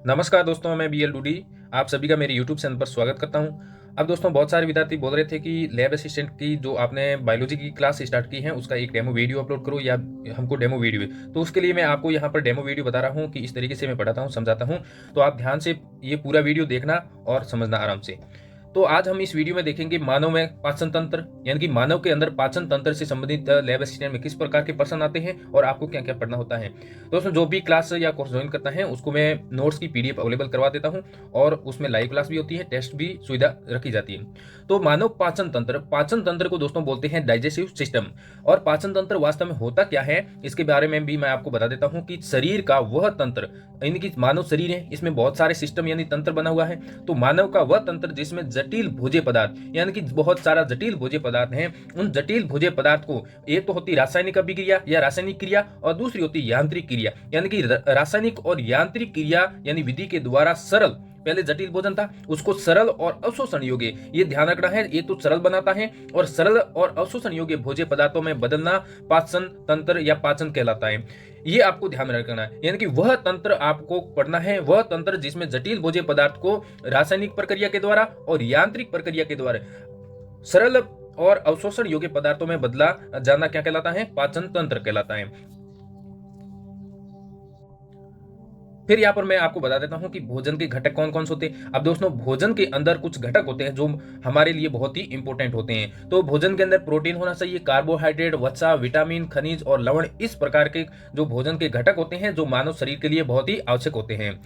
नमस्कार दोस्तों, मैं बी एल डूडी आप सभी का मेरे यूट्यूब चैनल पर स्वागत करता हूं। अब दोस्तों, बहुत सारे विद्यार्थी बोल रहे थे कि लैब असिस्टेंट की जो आपने बायोलॉजी की क्लास स्टार्ट की है उसका एक डेमो वीडियो अपलोड करो या हमको डेमो वीडियो। तो उसके लिए मैं आपको यहाँ पर डेमो वीडियो बता रहा हूँ कि इस तरीके से मैं पढ़ाता हूँ, समझाता हूँ। तो आप ध्यान से ये पूरा वीडियो देखना और समझना आराम से। तो आज हम इस वीडियो में देखेंगे मानव में पाचन तंत्र, यानी कि मानव के अंदर पाचन तंत्र से संबंधित लैब असिस्टेंट में किस प्रकार के प्रश्न आते हैं और आपको क्या क्या पढ़ना होता है। दोस्तों, जो भी क्लास या कोर्स ज्वाइन करता है उसको मैं नोट्स की पीडीएफ अवेलेबल करवा देता हूं और उसमें लाइव क्लास भी होती है, टेस्ट भी सुविधा रखी जाती है। तो मानव पाचन तंत्र को दोस्तों बोलते हैं डाइजेस्टिव सिस्टम। और पाचन तंत्र वास्तव में होता क्या है इसके बारे में भी मैं आपको बता देता हूं कि शरीर का वह तंत्र, यानी कि मानव शरीर है, इसमें बहुत सारे सिस्टम यानी तंत्र बना हुआ है। तो मानव का वह तंत्र जिसमें जटिल भोज्य पदार्थ, यानी कि बहुत सारा जटिल भोज्य पदार्थ हैं, उन जटिल भोज्य पदार्थ को, एक तो होती रासायनिक अभिक्रिया या रासायनिक क्रिया और दूसरी होती यांत्रिक क्रिया, यानी कि रासायनिक और यांत्रिक क्रिया यानी विधि के द्वारा सरल, पहले जटिल भोजन था उसको सरल और अवशोषण योग्य, ये ध्यान रखना है, एक तो सरल बनाता है और सरल और अवशोषण योग्य भोज्य पदार्थों में बदलना पाचन तंत्र या पाचन कहलाता है। ये आपको ध्यान में रखना है, यानी कि वह तंत्र आपको पढ़ना है, वह तंत्र जिसमें जटिल भोज्य पदार्थ को रासायनिक प्रक्रिया के द्वारा और यांत्रिक प्रक्रिया के द्वारा सरल और अवशोषण योग्य पदार्थों में बदला जाना क्या कहलाता है, पाचन तंत्र कहलाता है। फिर यहाँ पर मैं आपको बता देता हूँ कि भोजन के घटक कौन कौन से होते हैं। अब दोस्तों, भोजन के अंदर कुछ घटक होते हैं जो हमारे लिए बहुत ही इंपॉर्टेंट होते हैं। तो भोजन के अंदर प्रोटीन होना चाहिए, कार्बोहाइड्रेट, वसा, विटामिन, खनिज और लवण, इस प्रकार के जो भोजन के घटक होते हैं जो मानव शरीर के लिए बहुत ही आवश्यक होते हैं।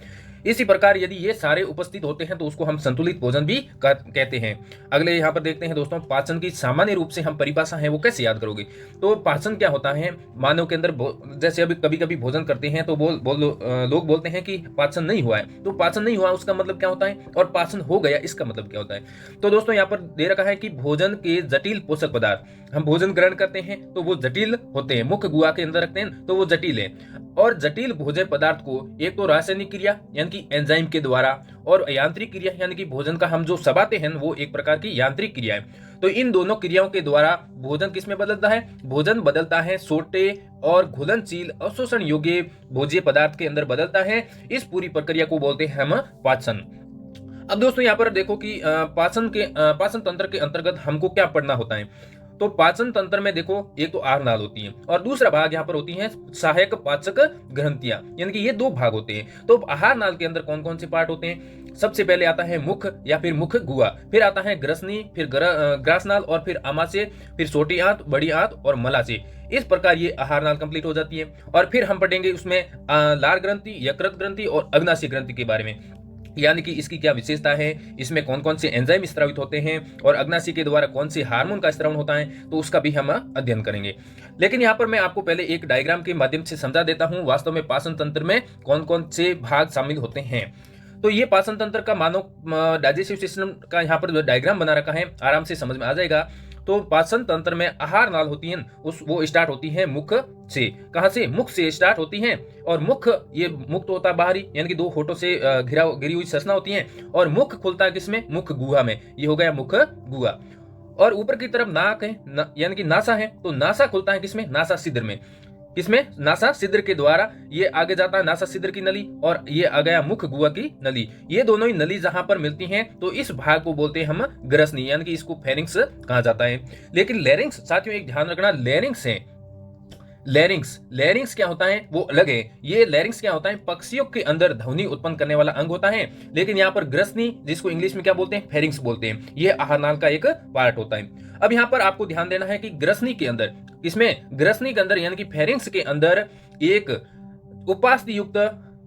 इसी प्रकार यदि ये सारे उपस्थित होते हैं तो उसको हम संतुलित भोजन भी कहते हैं। अगले यहाँ पर देखते हैं दोस्तों, पाचन की सामान्य रूप से हम परिभाषा है वो कैसे याद करोगे। तो पाचन क्या होता है मानव के अंदर, जैसे अभी कभी कभी भोजन करते हैं तो लोग बोलते हैं कि पाचन नहीं हुआ है। तो पाचन नहीं हुआ उसका मतलब क्या होता है और पाचन हो गया इसका मतलब क्या होता है। तो दोस्तों, यहाँ पर दे रखा है कि भोजन के जटिल पोषक पदार्थ, हम भोजन ग्रहण करते हैं तो वो जटिल होते हैं, मुख्य गुहा के अंदर रखते हैं तो वो जटिल है। और जटिल भोज्य पदार्थ को एक तो रासायनिक क्रिया यानी कि एंजाइम के द्वारा और यांत्रिक क्रिया यानी कि भोजन का हम जो चबाते हैं वो एक प्रकार की यांत्रिक क्रिया है। तो इन दोनों क्रियाओं के द्वारा भोजन किसमें बदलता है, भोजन बदलता है छोटे और घुलनशील अवशोषण योग्य भोज्य पदार्थ के अंदर बदलता है। इस पूरी प्रक्रिया को बोलते हैं हम पाचन। अब दोस्तों, यहाँ पर देखो कि पाचन तंत्र के अंतर्गत हमको क्या पढ़ना होता है। तो पाचन तंत्र में देखो, एक तो आहार नाल होती है और दूसरा भाग यहाँ पर होती है सहायक पाचक ग्रंथियां, यानी कि ये दो भाग होते हैं। तो आहार नाल के अंदर कौन कौन से पार्ट होते हैं। सबसे पहले आता है मुख या फिर मुख गुहा, फिर आता है ग्रसनी, फिर ग्रासनाल और फिर आमाशय, फिर छोटी आंत, बड़ी आंत और मलाशय। इस प्रकार ये आहार नाल कंप्लीट हो जाती है। और फिर हम पढ़ेंगे उसमें लार ग्रंथि, यकृत ग्रंथि और अग्नाशय ग्रंथि के बारे में, यानी कि इसकी क्या विशेषता है, इसमें कौन कौन से एंजाइम स्रावित होते हैं और अग्नाशय के द्वारा कौन से हार्मोन का स्रावन होता है, तो उसका भी हम अध्ययन करेंगे। लेकिन यहाँ पर मैं आपको पहले एक डायग्राम के माध्यम से समझा देता हूँ वास्तव में पाचन तंत्र में कौन कौन से भाग शामिल होते हैं। तो ये पाचन तंत्र का मानव डाइजेस्टिव सिस्टम का यहाँ पर जो डायग्राम बना रखा है आराम से समझ में आ जाएगा। तो पाचन तंत्र में आहार नाल होती है, वो स्टार्ट होती है मुख से। कहां से, मुख से स्टार्ट होती है। और मुख ये मुक्त होता है बाहरी, यानी कि दो होठों से घिरी हुई संरचना होती है। और मुख खुलता है किसमें, मुख गुहा में, ये हो गया मुख गुहा। और ऊपर की तरफ नाक है यानी कि नासा है, तो नासा खुलता है किसमें, नासा छिद्र में। किसमें, नासा छिद्र के द्वारा ये आगे जाता है नासा छिद्र की नली और ये आ गया मुख गुहा की नली। ये दोनों ही नली जहां पर मिलती हैं तो इस भाग को बोलते हैं हम ग्रसनी, यानी कि इसको फेरिंक्स कहा जाता है। लेकिन लेरिंक्स, साथियों एक ध्यान रखना, लेरिंक्स है, लेरिंक्स क्या होता है वो अलग है। ये लेरिंक्स क्या होता है, पक्षियों के अंदर ध्वनि उत्पन्न करने वाला अंग होता है। लेकिन यहाँ पर ग्रसनी, जिसको इंग्लिश में क्या बोलते हैं, फेरिंक्स बोलते हैं, ये आहार नाल का एक पार्ट होता है। अब यहाँ पर आपको ध्यान देना है कि ग्रसनी के अंदर, इसमें ग्रसनी के अंदर यानी कि फेरिंक्स के अंदर एक उपास्थि युक्त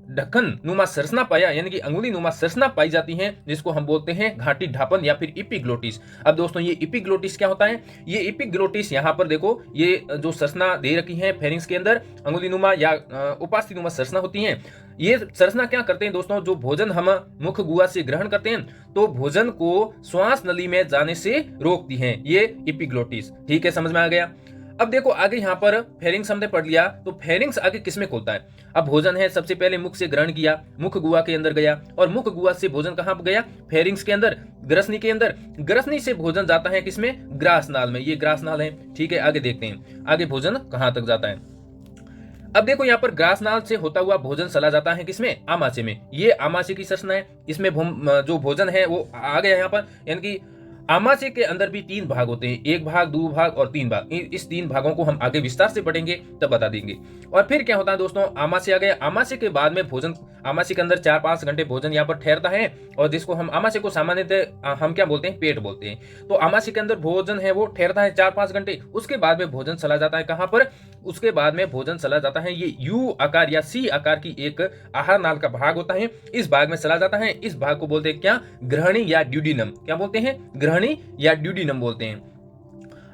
ढक्कन नुमा संरचना पाया, यानी कि अंगुली नुमा संरचना पाई जाती है, जिसको हम बोलते हैं घाटी ढापन या फिर इपिग्लोटिस। अब दोस्तों, ये इपिग्लोटिस क्या होता है, ये इपिग्लोटिस यहाँ पर देखो, ये जो संरचना दे रखी है फेरिंक्स के अंदर अंगुली नुमा या उपास्थि नुमा संरचना होती है। ये संरचना क्या करते हैं दोस्तों, जो भोजन हम मुख गुहा से ग्रहण करते हैं तो भोजन को श्वास नली में जाने से रोकती हैं, ये इपिग्लोटिस। ठीक है, समझ में आ गया। अब देखो आगे यहाँ पर फेरिंग्स हमने पढ़ लिया, तो फेरिंग्स आगे किसमें खोलता है। अब भोजन है, सबसे पहले मुख से ग्रहण किया, मुख गुहा के अंदर गया और मुख गुहा से भोजन कहाँ गया, फेरिंग्स के अंदर, ग्रसनी के अंदर। ग्रसनी से भोजन जाता है किसमें, ग्रासनाल में, ये ग्रासनाल है। ठीक है, आगे देखते हैं आगे भोजन कहाँ तक जाता है। अब देखो यहाँ पर ग्रासनाल से होता हुआ भोजन चला जाता है किसमें, आमाशय में। ये आमाशय की संरचना है, इसमें जो भोजन है वो आ गया यहाँ पर। यानी कि आमाशय के अंदर भी 3 भाग होते हैं, 1 भाग, 2 भाग और 3 भाग। इस 3 भागों को हम आगे विस्तार से पढ़ेंगे तब बता देंगे। और फिर क्या होता है दोस्तों, आमाशय आ गया, आमाशय के बाद में भोजन, आमाशय के अंदर 4-5 घंटे भोजन यहाँ पर ठहरता है, और जिसको हम आमाशय को सामान्यतः हम क्या बोलते हैं, पेट बोलते हैं। तो आमाशय के अंदर भोजन है वो ठहरता है 4-5 घंटे। उसके बाद में भोजन चला जाता है कहाँ पर, उसके बाद में भोजन चला जाता है, ये यू आकार या सी आकार की एक आहार नाल का भाग होता है, इस भाग में चला जाता है। इस भाग को बोलते हैं क्या, ग्रहणी या ड्यूडिनम। क्या बोलते हैं, ग्रहणी या ड्यूडिनम बोलते हैं।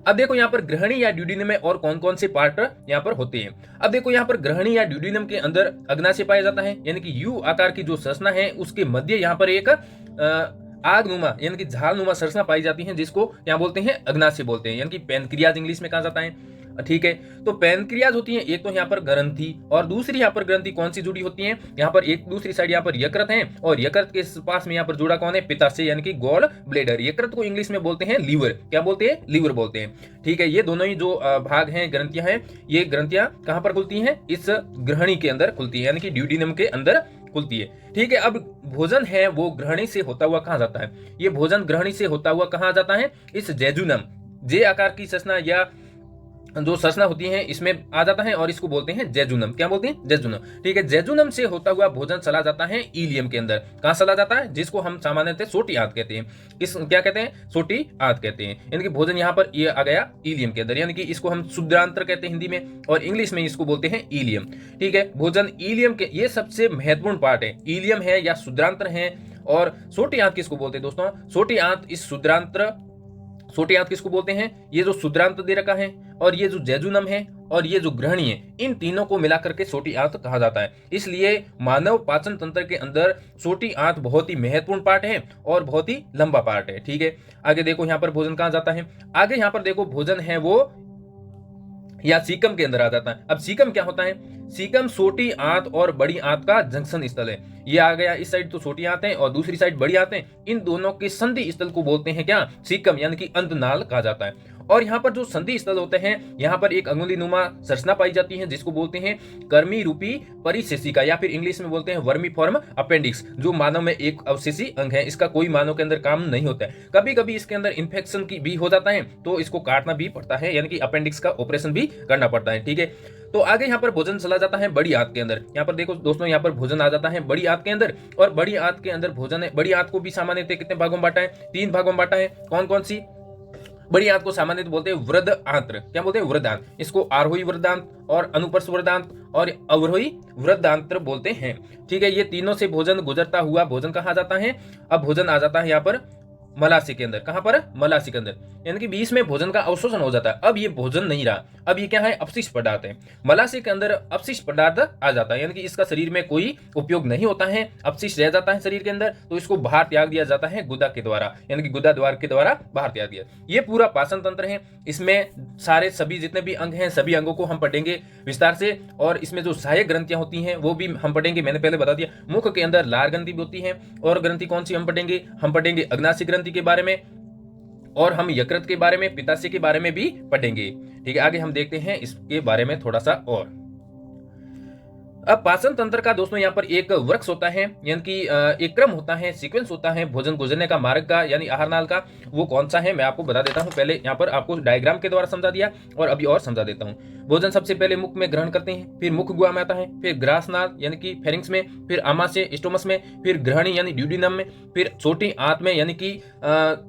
अब देखो यहाँ पर ग्रहणी या ड्यूडिनम में और कौन कौन से पार्ट यहाँ पर होते हैं। अब देखो यहाँ पर ग्रहणी या ड्यूडिनम के अंदर अग्नाशय पाया जाता है, यानी कि यू आकार की जो संरचना है उसके मध्य यहाँ पर एक आगनुमा यानी कि झालनुमा संरचना पाई जाती है, जिसको क्या बोलते हैं, अग्नाशय बोलते हैं, यानी कि पैनक्रियाज इंग्लिश में कहा जाता है। ठीक है, तो पैनक्रियाज होती है एक तो यहाँ पर ग्रंथि, और दूसरी यहाँ पर ग्रंथि कौन सी जुड़ी होती है, यहाँ पर एक दूसरी साइड यहाँ पर यकृत है, और यकृत के पास में यहाँ पर जुड़ा कौन है, पित्ताशय यानी कि गॉल ब्लेडर। यकृत को इंग्लिश में बोलते हैं लीवर। क्या बोलते हैं, लीवर बोलते हैं। ठीक है, ये दोनों ही जो भाग हैं, ग्रंथियां हैं, ये ग्रंथियां कहाँ पर खुलती हैं, इस ग्रहणी के अंदर खुलती है, यानी कि ड्यूडिनम के अंदर खुलती है। ठीक है, अब भोजन है वो ग्रहणी से होता हुआ कहाँ जाता है, ये भोजन ग्रहणी से होता हुआ कहाँ जाता है, इस जेजुनम, जे आकार की संरचना या जो संरचना होती है इसमें आ जाता है, और इसको बोलते हैं जेजुनम। क्या बोलते हैं, जेजुनम। ठीक है, जेजुनम से होता हुआ भोजन चला जाता है इलियम के अंदर। कहाँ चला जाता है, जिसको हम सामान्यतः सोटी आंत कहते हैं। किस, क्या कहते हैं, सोटी आंत कहते हैं। यानी कि भोजन यहाँ पर ये आ गया इलियम के अंदर, यानी कि इसको हम शुद्रांत्र कहते हैं हिंदी में, और इंग्लिश में इसको बोलते हैं इलियम। ठीक है, भोजन इलियम के, ये सबसे महत्वपूर्ण पार्ट है, इलियम है या शुद्रांत्र है। और सोटी आंत किसको बोलते हैं दोस्तों, सोटी आंत, इस शुद्रांत्र, सोटी आंत किसको बोलते हैं, ये जो शुद्रांत्र दे रखा है, और ये जो जेजुनम है, और ये जो ग्रहणी है, इन तीनों को मिलाकर के सोटी आंत कहा जाता है। इसलिए मानव पाचन तंत्र के अंदर सोटी आंत बहुत ही महत्वपूर्ण पार्ट है और बहुत ही लंबा पार्ट है। ठीक है, आगे देखो यहाँ पर भोजन कहाँ जाता है, आगे यहाँ पर देखो भोजन है वो या सीकम के अंदर आ जाता है। अब सीकम क्या होता है, सीकम छोटी आंत और बड़ी आंत का जंक्शन स्थल है। ये आ गया, इस साइड तो छोटी आंत है और दूसरी साइड बड़ी आंत है, इन दोनों के संधि स्थल को बोलते हैं क्या, सीकम, यानी कि अंतनाल कहा जाता है। और यहाँ पर जो संधि स्थल होते हैं, यहाँ पर एक अंगुली नुमा संरचना पाई जाती है, जिसको बोलते हैं कर्मी रूपी परिशेषिका, या फिर इंग्लिश में बोलते हैं वर्मी फॉर्म अपेंडिक्स, जो मानव में एक अवशेषी अंग है। इसका कोई मानव के अंदर काम नहीं होता है। कभी कभी इसके अंदर इन्फेक्शन की भी हो जाता है, तो इसको काटना भी पड़ता है, यानी कि अपेंडिक्स का ऑपरेशन भी करना पड़ता है। ठीक है, तो आगे यहाँ पर भोजन चला जाता है बड़ी आंत के अंदर। यहाँ पर देखो दोस्तों, यहाँ पर भोजन आ जाता है बड़ी आंत के अंदर, और बड़ी आंत के अंदर भोजन है। बड़ी आंत को भी सामान्यतः कितने भागों में बांटा है, 3 भागों में बांटा है। कौन कौन सी, बड़ी आंत को सामान्यतः बोलते हैं वृद्ध आंत्र। क्या बोलते हैं, वृद्धांत। इसको आरोही वृद्धांत और अनुपर्श वृद्धांत और अवरोही वृद्धांत्र बोलते हैं। ठीक है, ये तीनों से भोजन गुजरता हुआ भोजन कहाँ जाता है, अब भोजन आ जाता है यहाँ पर मलाशय के अंदर। कहां पर, मलाशय के अंदर, यानी कि बीच में भोजन का अवशोषण हो जाता है। अब ये भोजन नहीं रहा, अब ये क्या है, अपशिष्ट पदार्थ है। मलाशय के अंदर अपशिष्ट पदार्थ आ जाता है, यानी कि इसका शरीर में कोई उपयोग नहीं होता है, अपशिष्ट रह जाता है शरीर के अंदर, तो इसको बाहर त्याग दिया जाता है गुदा के द्वारा, यानी कि गुदा द्वार के द्वारा बाहर त्याग दिया। ये पूरा पाचन तंत्र है, इसमें सारे सभी जितने भी अंग हैं, सभी अंगों को हम पढ़ेंगे विस्तार से, और इसमें जो सहायक ग्रंथियां होती हैं वो भी हम पढ़ेंगे। मैंने पहले बता दिया, मुख के अंदर लार ग्रंथि भी होती है, और ग्रंथि कौन सी हम पढ़ेंगे अग्नाशय ग्रंथि के बारे में, और हम यकृत के बारे में, पित्ताशय के बारे में भी पढ़ेंगे। ठीक है, आगे हम देखते हैं इसके बारे में थोड़ा सा और। अब पाचन तंत्र का दोस्तों यहाँ पर एक वृक्ष होता है, यानी कि एक क्रम होता है, सीक्वेंस होता है भोजन गुजरने का, मार्ग का, यानी आहार नाल का। वो कौन सा है मैं आपको बता देता हूँ। पहले यहाँ पर आपको डायग्राम के द्वारा समझा दिया, और अभी और समझा देता हूँ। भोजन सबसे पहले मुख में ग्रहण करते हैं, फिर मुख गुहा में आता है, फिर ग्रासनाल यानी कि फेरिंक्स में, फिर आमाशय स्टोमस में, फिर ग्रहणी यानी ड्यूडिनम में, फिर छोटी आंत में यानी कि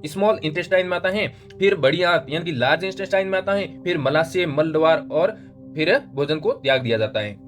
स्मॉल इंटेस्टाइन में आता है, फिर बड़ी आंत यानी कि लार्ज इंटेस्टाइन में आता है, फिर मलाशय, मलद्वार, और फिर भोजन को त्याग दिया जाता है।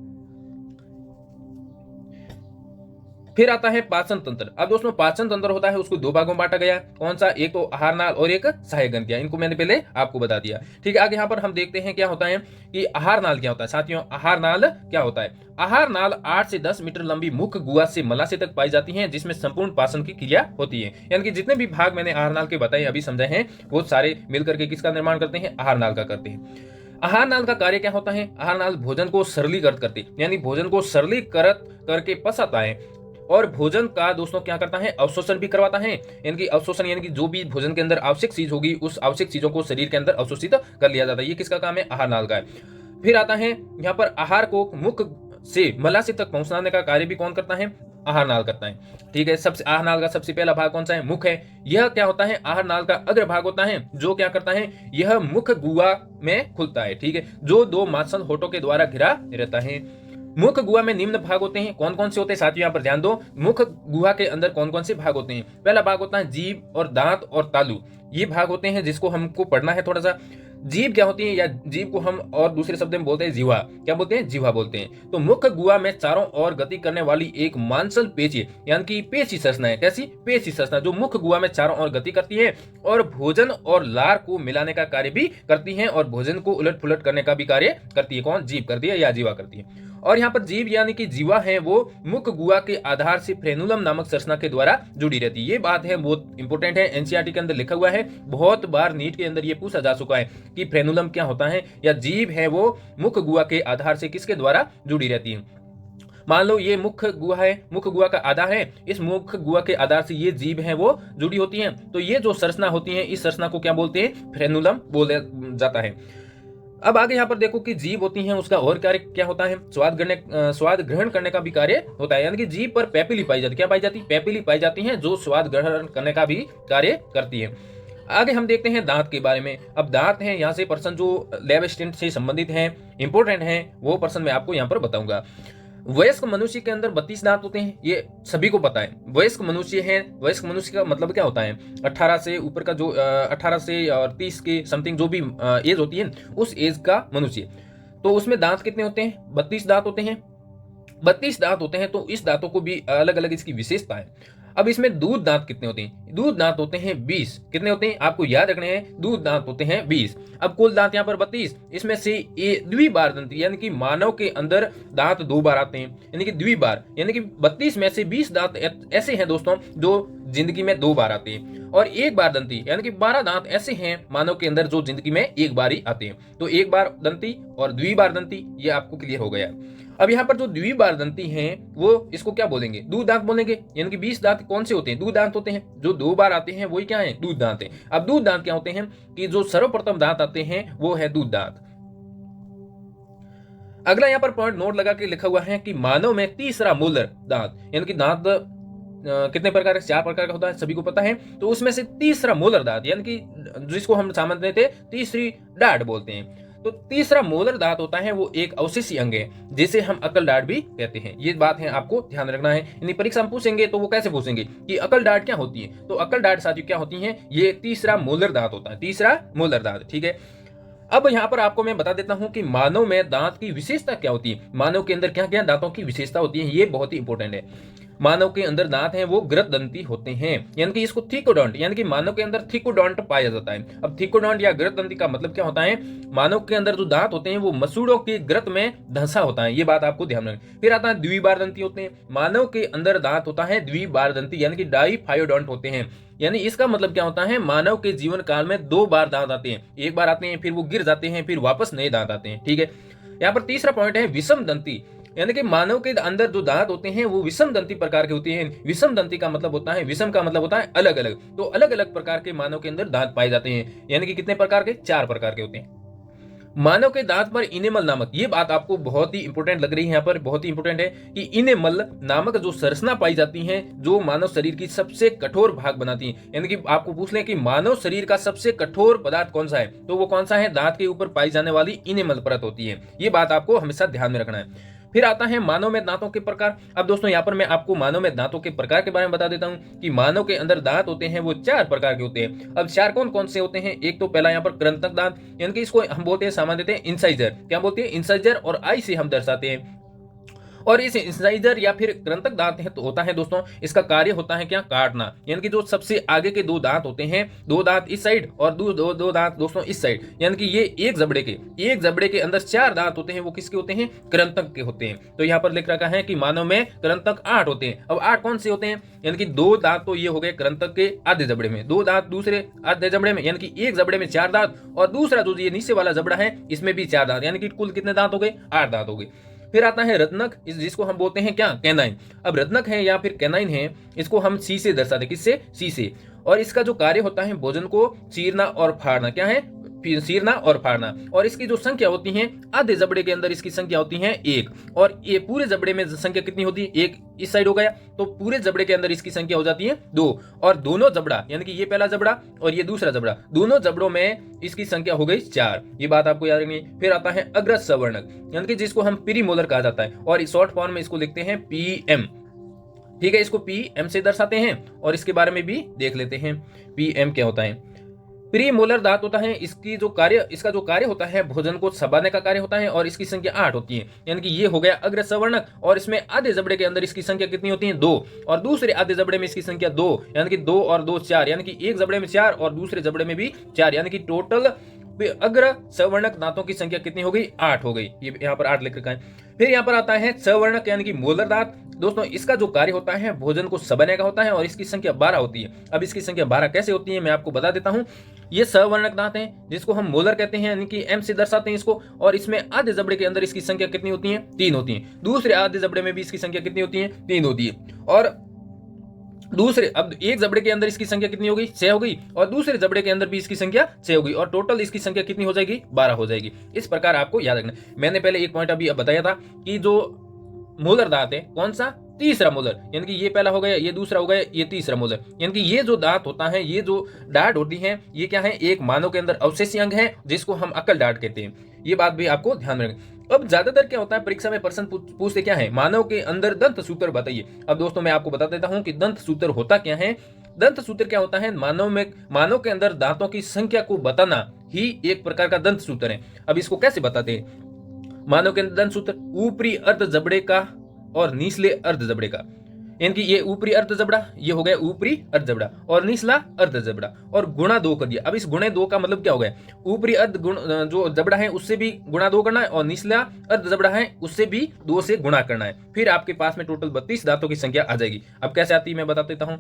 फिर आता है पाचन तंत्र। अब दोस्तों पाचन तंत्र होता है, उसको 2 भागों में बांटा गया। कौन सा, एक तो आहार नाल और एक सहायक ग्रंथियां। इनको मैंने पहले आपको बता दिया। ठीक है, आगे यहाँ पर हम देखते हैं क्या होता है कि आहार नाल क्या होता है। साथियों, आहार नाल क्या होता है, आहार नाल 8 से 10 मीटर लंबी मुख गुहा से मलाशय तक पाई जाती है, जिसमें संपूर्ण पाचन की क्रिया होती है। यानी कि जितने भी भाग मैंने आहार नाल के बताए अभी समझे हैं, वो सारे मिलकर के किसका निर्माण करते हैं, आहार नाल का करते हैं। आहार नाल का कार्य क्या होता है, आहार नाल भोजन को सरलीकृत करते, यानी भोजन को सरलीकृत करके पचाता है, और भोजन का दोस्तों क्या करता है, अवशोषण भी करवाता है। यानी कि अवशोषण यानी कि जो भी भोजन के अंदर आवश्यक चीज होगी, उस आवश्यक चीजों को शरीर के अंदर अवशोषित कर लिया जाता है। ये किसका काम है, आहार नाल का है। फिर आता है यहाँ पर आहार को मुख से मलाशय तक पहुंचाने का कार्य भी कौन करता है? आहार नाल करता है। ठीक है, सबसे आहार नाल का सबसे पहला भाग कौन सा है? मुख है। यह क्या होता है? आहार नाल का अग्र भाग होता है, जो क्या करता है? यह मुख गुहा में खुलता है। ठीक है, जो दो मांसल होठों के द्वारा घिरा रहता है। मुख गुहा में निम्न भाग होते हैं। कौन कौन से होते हैं साथियों? यहाँ पर ध्यान दो, मुख गुहा के अंदर कौन कौन से भाग होते हैं? पहला भाग होता है जीभ और दांत और तालु, ये भाग होते हैं जिसको हमको पढ़ना है थोड़ा सा। जीभ क्या होती है, या जीभ को हम और दूसरे शब्द में बोलते हैं जीवा। क्या बोलते हैं? जीवा बोलते हैं। तो मुख गुहा में चारों ओर गति करने वाली एक मांसल पेशी, यानी कि पेशी संरचना है। कैसी? पेशी संरचना, जो मुख गुहा में चारों ओर गति करती है और भोजन और लार को मिलाने का कार्य भी करती है और भोजन को उलट पुलट करने का भी कार्य करती है। कौन? जीभ करती है या जीवा करती है। और यहाँ पर जीभ यानी कि जीवा है, वो मुख गुहा के आधार से फ्रेनुलम नामक संरचना के द्वारा जुड़ी रहती है। ये बात है, बहुत इंपॉर्टेंट है, एनसीईआरटी के अंदर लिखा हुआ है, बहुत बार नीट के अंदर ये पूछा जा चुका है कि फ्रेनुलम क्या होता है, या जीभ है वो मुख गुहा के आधार से किसके द्वारा जुड़ी रहती है। मान लो ये मुख गुहा है, मुख गुहा का आधार है, इस मुख गुहा के आधार से ये जीभ है वो जुड़ी होती है। तो ये जो संरचना होती है, इस संरचना को क्या बोलते हैं? फ्रेनुलम बोला जाता है। अब आगे यहाँ पर देखो कि जीभ होती है, उसका और कार्य क्या होता है? स्वाद ग्रहण करने का भी कार्य होता है, यानी कि जीभ पर पेपिली पाई जाती है। क्या पाई जाती है? पेपिली पाई जाती है, जो स्वाद ग्रहण करने का भी कार्य करती है। आगे हम देखते हैं दांत के बारे में। अब दांत है, यहाँ से पर्सन जो लैब असिस्टेंट से संबंधित है, इंपॉर्टेंट है, वो पर्सन मैं आपको यहाँ पर बताऊंगा। वयस्क मनुष्य के अंदर 32 दांत होते हैं, ये सभी को पता है। वयस्क मनुष्य है, वयस्क मनुष्य का मतलब क्या होता है? 18 से ऊपर का, जो 18 से और 30 के समथिंग जो भी एज होती है, उस एज का मनुष्य। तो उसमें दांत कितने होते हैं? 32 दांत होते हैं। 32 दांत होते हैं, तो इस दांतों को भी अलग अलग इसकी विशेषता है। अब इसमें दूध दांत कितने होते हैं? दूध दांत होते हैं 20। कितने होते हैं? आपको याद रखने हैं, दूध दांत होते हैं 20। अब कुल दांत यहाँ पर 32, इसमें से द्विबार दंती, यानी कि मानव के अंदर दांत 2 बार आते हैं, यानी कि द्विबार, यानी कि 32 में से 20 दांत ऐसे हैं दोस्तों जो जिंदगी में 2 बार आते हैं, और एक बार दंती यानी कि 12 दांत ऐसे हैं मानव के अंदर जो जिंदगी में एक बार ही आते हैं। तो एक बार दंती और द्विबार दंती, ये आपको क्लियर हो गया। अब यहाँ पर जो द्विबार दंती हैं, वो इसको क्या बोलेंगे? दूध दांत बोलेंगे। यानी कि 20 दांत कौन से होते हैं? दूध दांत होते हैं। जो 2 बार आते हैं वही क्या है? दूध दांत है। अब दूध दांत क्या होते हैं कि जो सर्वप्रथम दांत आते हैं वो है दूध दांत। अगला यहाँ पर पॉइंट नोट लगा के लिखा हुआ है कि मानव में तीसरा मोलर दांत, यानी कि दांत कितने प्रकार के? 4 प्रकार का होता है, सभी को पता है। तो उसमें से तीसरा मोलर दांत, यानी कि जिसको हम सामान्य थे तीसरी डाढ़ बोलते हैं, तो तीसरा मोलर दांत होता है वो एक अवशेषी अंग है, जिसे हम अकल डाढ़ भी कहते हैं। ये बात है, आपको ध्यान रखना है। यानी परीक्षा में पूछेंगे तो वो कैसे पूछेंगे कि अकल डाढ़ क्या होती है? तो अकल डाढ़ साथियों क्या होती है? ये तीसरा मोलर दांत होता है, तीसरा मोलर दांत। ठीक है, अब यहाँ पर आपको मैं बता देता हूं कि मानव में दांत की विशेषता क्या होती है, मानव के अंदर क्या क्या दांतों की विशेषता होती है, ये बहुत ही इंपॉर्टेंट है। मानव के अंदर दांत हैं वो ग्रदंती होते हैं, यानी कि इसको थिकोडोंट, यानी कि मानव के अंदर थिकोडोंट पाया जाता है। अब थिकोडोंट या ग्रदंती का मतलब क्या होता है? मानव के अंदर जो दांत होते हैं वो मसूड़ों के ग्रत में धंसा होता है, ये बात आपको ध्यान रखना। फिर आता है द्विबार दंती होते हैं। मानव के अंदर दांत होता है द्विबार दंती, यानी कि डाइफायोडोंट होते हैं। यानी इसका मतलब क्या होता है? मानव के जीवन काल में 2 बार दांत आते हैं, एक बार आते हैं फिर वो गिर जाते हैं, फिर वापस नए दांत आते हैं। ठीक है, यहाँ पर तीसरा पॉइंट है विषम दंती, यानी कि मानव के अंदर जो दांत होते हैं वो विषम दंती प्रकार के होते हैं। विषम दंती का मतलब होता है, विषम का मतलब होता है अलग अलग, तो अलग अलग प्रकार के मानव के अंदर दांत पाए जाते हैं। यानी कि कितने प्रकार के? 4 प्रकार के होते हैं। मानव के दांत पर इनेमल नामक, ये बात आपको बहुत ही इंपोर्टेंट लग रही है, यहाँ पर बहुत ही इंपोर्टेंट है कि इनेमल नामक जो संरचना पाई जाती है, जो मानव शरीर की सबसे कठोर भाग बनाती है। यानी कि आपको पूछ लें कि मानव शरीर का सबसे कठोर पदार्थ कौन सा है, तो वो कौन सा है? दांत के ऊपर पाई जाने वाली इनेमल परत होती है। ये बात आपको हमेशा ध्यान में रखना है। फिर आता है मानव में दांतों के प्रकार। अब दोस्तों यहाँ पर मैं आपको मानव में दांतों के प्रकार के बारे में बता देता हूँ कि मानव के अंदर दांत होते हैं वो 4 प्रकार के होते हैं। अब 4 कौन कौन से होते हैं? एक तो पहला यहाँ पर कृंतक दांत, यानी कि इसको हम बोलते हैं सामान्य देते हैं इंसाइजर। क्या बोलते हैं? इंसाइजर, और आई से हम दर्शाते हैं। और इस इंसाइजर या फिर कृंतक दांत है तो होता है दोस्तों, इसका कार्य होता है क्या? काटना। यानी कि जो सबसे आगे के 2 दांत होते हैं, 2 दांत इस साइड और दो दांत दोस्तों इस साइड, यानी कि ये एक जबड़े के अंदर 4 दांत होते हैं, वो किसके होते हैं? कृंतक के होते हैं। तो यहाँ पर लिख रखा है कि मानव में कृंतक 8 होते हैं। अब 8 कौन से होते हैं? यानी कि 2 दांत तो ये हो गए कृंतक के आधे जबड़े में, 2 दांत दूसरे आधे जबड़े में, यानी कि एक जबड़े में 4 दांत, और दूसरा जो ये नीचे वाला जबड़ा है इसमें भी 4 दांत, यानी कि कुल कितने दांत हो गए? 8 दांत हो गए। फिर आता है रत्नक, जिसको हम बोलते हैं क्या? कैनाइन। अब रत्नक है या फिर कैनाइन है, इसको हम सी से दर्शाते हैं। किससे? सी से। और इसका जो कार्य होता है भोजन को चीरना और फाड़ना। क्या है? चीरना और फाड़ना। और इसकी जो संख्या होती है, आधे जबड़े के अंदर इसकी संख्या होती है 1, और ये पूरे जबड़े में संख्या कितनी होती है, 1 इस साइड हो गया, तो पूरे जबड़े के अंदर इसकी संख्या हो जाती है 2। और दोनों जबड़ा यानी कि ये पहला जबड़ा और ये दूसरा जबड़ा, दोनों जबड़ों में इसकी संख्या हो गई 4। ये बात आपको याद रखनी है। फिर आता है अग्रज सवर्णक, यानी कि जिसको हम प्रीमोलर कहा जाता है, और शॉर्ट फॉर्म में इसको लिखते हैं PM। ठीक है, इसको PM से दर्शाते हैं और इसके बारे में भी देख लेते हैं PM क्या होता है। प्रीमोलर दांत होता है, इसका जो कार्य होता है भोजन को चबाने का कार्य होता है, और इसकी संख्या 8 होती है, यानी कि ये हो गया अग्रज सवर्णक। और इसमें आधे जबड़े के अंदर इसकी संख्या कितनी होती है 2, और दूसरे आधे जबड़े में इसकी संख्या 2, यानी कि 2 और 2 4, यानी कि एक जबड़े में 4 और दूसरे जबड़े में भी 4, यानी कि टोटल अग्र सवर्णक दांतों की संख्या कितनी हो गई, 8 हो गई। ये यहाँ पर 8 लिख रखा है। फिर यहाँ पर आता है सवर्णक यानी कि मोलर दांत। दोस्तों इसका जो कार्य होता है भोजन को चबाने का होता है, और इसकी संख्या 12 होती है। अब इसकी संख्या 12 कैसे होती है मैं आपको बता देता हूँ। ये सवर्णक दांत हैं जिसको हम मोलर कहते हैं, यानी कि M से दर्शाते हैं इसको, और इसमें आधे जबड़े के अंदर इसकी संख्या कितनी होती है, 3 होती है। दूसरे आधे जबड़े में भी इसकी संख्या कितनी होती है, 3 होती है। और दूसरे अब एक जबड़े के अंदर इसकी संख्या कितनी हो गई, 6 हो गई, और दूसरे जबड़े के अंदर भी इसकी संख्या 6 हो गई, और टोटल इसकी संख्या कितनी हो जाएगी, 12 हो जाएगी। इस प्रकार आपको याद रखना। मैंने पहले एक पॉइंट अभी बताया था कि जो मोलर दांत है कौन सा, तीसरा मोलर, यानी कि ये पहला हो गया, ये दूसरा हो गया, ये तीसरा मोलर, यानी कि ये जो दांत होता है, ये जो डांट होती है, ये क्या है, एक मानव के अंदर अवशेषी अंग है जिसको हम अकल डांट कहते हैं। ये बात भी आपको ध्यान में रखना। अब ज्यादातर क्या होता है परीक्षा में प्रश्न पूछते क्या है, मानव के अंदर दंत सूत्र बताइए। अब दोस्तों मैं आपको बता देता हूं कि दंत सूत्र होता क्या है। दंत सूत्र क्या होता है, मानव के अंदर दांतों की संख्या को बताना ही एक प्रकार का दंत सूत्र है। अब इसको कैसे बताते हैं, मानव के अंदर दंत सूत्र, ऊपरी अर्ध जबड़े का और निचले अर्ध जबड़े का, यानी कि ये ऊपरी अर्ध जबड़ा, ये हो गया ऊपरी अर्ध जबड़ा, और निचला अर्ध जबड़ा, और गुणा 2 कर दिया। अब इस गुणे 2 का मतलब क्या हो गया, ऊपरी अर्ध जो जबड़ा है उससे भी गुणा 2 करना है, और निचला अर्ध जबड़ा है उससे भी 2 से गुणा करना है। फिर आपके पास में टोटल 32 दांतों की संख्या आ जाएगी। अब कैसे आती है मैं बता देता हूं।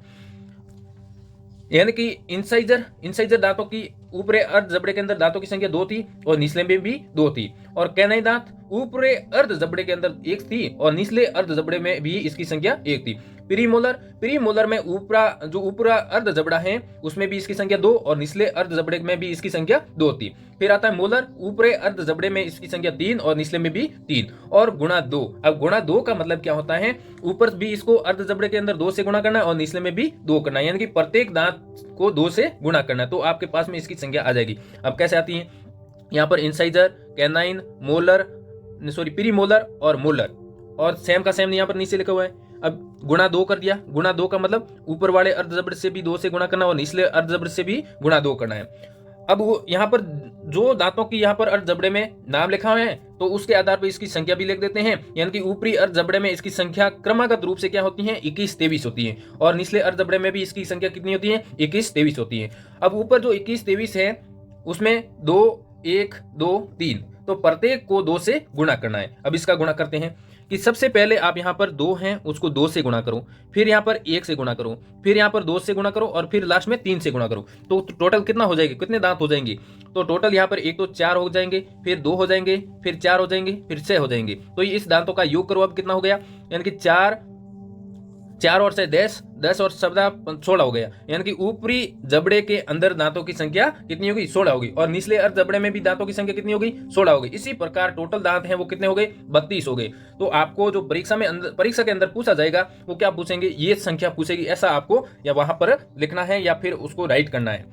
यानी कि इंसाइजर दांतों की ऊपरी अर्ध जबड़े के अंदर दांतों की संख्या 2 थी, और निचले में भी 2 थी। और कैनाई दांत ऊपरी अर्ध जबड़े के अंदर 1 थी, और निचले अर्ध जबड़े में भी इसकी संख्या 1 थी। प्रीमोलर में ऊपरा अर्ध जबड़ा है उसमें भी इसकी संख्या 2, और निचले अर्ध जबड़े में भी इसकी संख्या 2 थी। फिर आता है मोलर, ऊपरी अर्ध जबड़े में इसकी संख्या 3, और निचले में भी 3, और गुणा 2। अब गुणा 2 का मतलब क्या होता है, ऊपर भी इसको अर्ध जबड़े के अंदर 2 से गुणा करना है, और निचले में भी 2 करना है, यानी कि प्रत्येक दांत को 2 से गुणा करना है, तो आपके पास में इसकी संख्या आ जाएगी। अब कैसे आती है, यहाँ पर इंसाइजर, कैनाइन, प्रीमोलर और मोलर, और सेम का सेम यहाँ पर नीचे लिखा हुआ है। अब गुणा 2 कर दिया, गुणा 2 का मतलब ऊपर वाले अर्ध जबड़े से भी 2 से गुणा करना, और निचले अर्ध जबड़े से भी गुणा 2 करना है। अब वो यहाँ पर जो दांतों की यहाँ पर अर्ध जबड़े में नाम लिखा हुआ है, तो उसके आधार पर इसकी संख्या भी लिख देते हैं। यानी कि ऊपरी अर्ध जबड़े में इसकी संख्या क्रमागत रूप से क्या होती है, 21-23 होती है, और निचले अर्ध जबड़े में भी इसकी संख्या कितनी होती है, 21-23 होती है। अब ऊपर जो 21-23 है उसमें 2, 1, 2, 3, तो प्रत्येक को 2 से गुणा करना है। अब इसका गुणा करते हैं कि सबसे पहले आप यहाँ पर 2 हैं उसको 2 से गुणा करो, फिर यहाँ पर 1 से गुणा करो, फिर यहाँ पर 2 से गुणा करो, और फिर लास्ट में 3 से गुणा करो, तो टोटल कितना हो जाएगा, कितने दांत हो जाएंगे, तो टोटल यहाँ पर एक तो 4 हो जाएंगे, फिर 2 हो जाएंगे, फिर 4 हो जाएंगे, फिर 6 हो जाएंगे। तो इस दांतों का योग करो, अब कितना हो गया, यानी कि 4 और से 10 और 16 हो गया। यानी कि ऊपरी जबड़े के अंदर दांतों की संख्या कितनी होगी, 16 होगी, और निचले अर्ध जबड़े में भी दांतों की संख्या कितनी होगी, 16 होगी। इसी प्रकार टोटल दांत हैं वो कितने हो गए, 32 हो गए। तो आपको जो परीक्षा के अंदर पूछा जाएगा वो क्या पूछेंगे, ये संख्या पूछेगी, ऐसा आपको या वहां पर लिखना है या फिर उसको राइट करना है।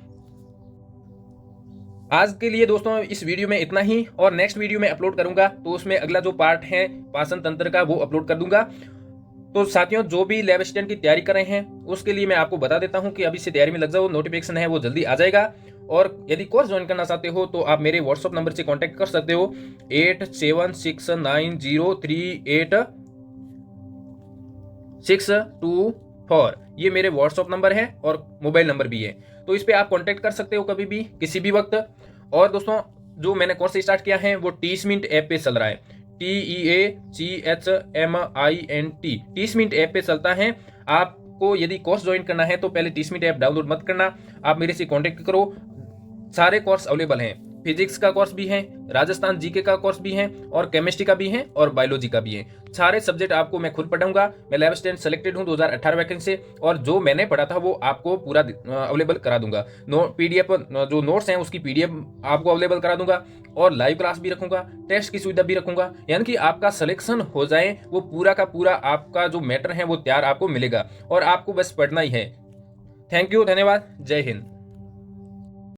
आज के लिए दोस्तों इस वीडियो में इतना ही, और नेक्स्ट वीडियो में अपलोड करूंगा तो उसमें अगला जो पार्ट है पाचन तंत्र का वो अपलोड कर दूंगा। तो साथियों जो भी लैब असिस्टेंट की तैयारी कर रहे हैं उसके लिए मैं आपको बता देता हूं कि अभी से तैयारी में लग जाओ, नोटिफिकेशन है वो जल्दी आ जाएगा। और यदि कोर्स ज्वाइन करना चाहते हो तो आप मेरे व्हाट्सएप नंबर से कांटेक्ट कर सकते हो 8769038624। ये मेरे व्हाट्सएप नंबर है और मोबाइल नंबर भी है, तो इस पे आप कांटेक्ट कर सकते हो कभी भी किसी भी वक्त। और दोस्तों जो मैंने कोर्स स्टार्ट किया है वो टीचमिंट ऐप पे चल रहा है, TEACHMINT टीचमिंट ऐप पे चलता है। आपको यदि कोर्स ज्वाइन करना है तो पहले टीचमिंट ऐप डाउनलोड मत करना, आप मेरे से कांटेक्ट करो, सारे कोर्स अवेलेबल हैं। फिजिक्स का कोर्स भी है, राजस्थान जीके का कोर्स भी है, और केमिस्ट्री का भी है, और बायोलॉजी का भी है। सारे सब्जेक्ट आपको मैं खुद पढ़ाऊंगा। मैं 11th स्टैंडर्ड सेलेक्टेड हूँ 2018 वैकेंसी से, और जो मैंने पढ़ा था वो आपको पूरा अवेलेबल करा दूंगा। पीडीएफ जो नोट्स हैं उसकी पीडीएफ आपको अवेलेबल करा दूंगा, और लाइव क्लास भी रखूंगा, टेस्ट की सुविधा भी रखूंगा, यानी कि आपका सिलेक्शन हो जाए वो पूरा का पूरा आपका जो मैटर है वो तैयार आपको मिलेगा, और आपको बस पढ़ना ही है। थैंक यू, धन्यवाद, जय हिंद।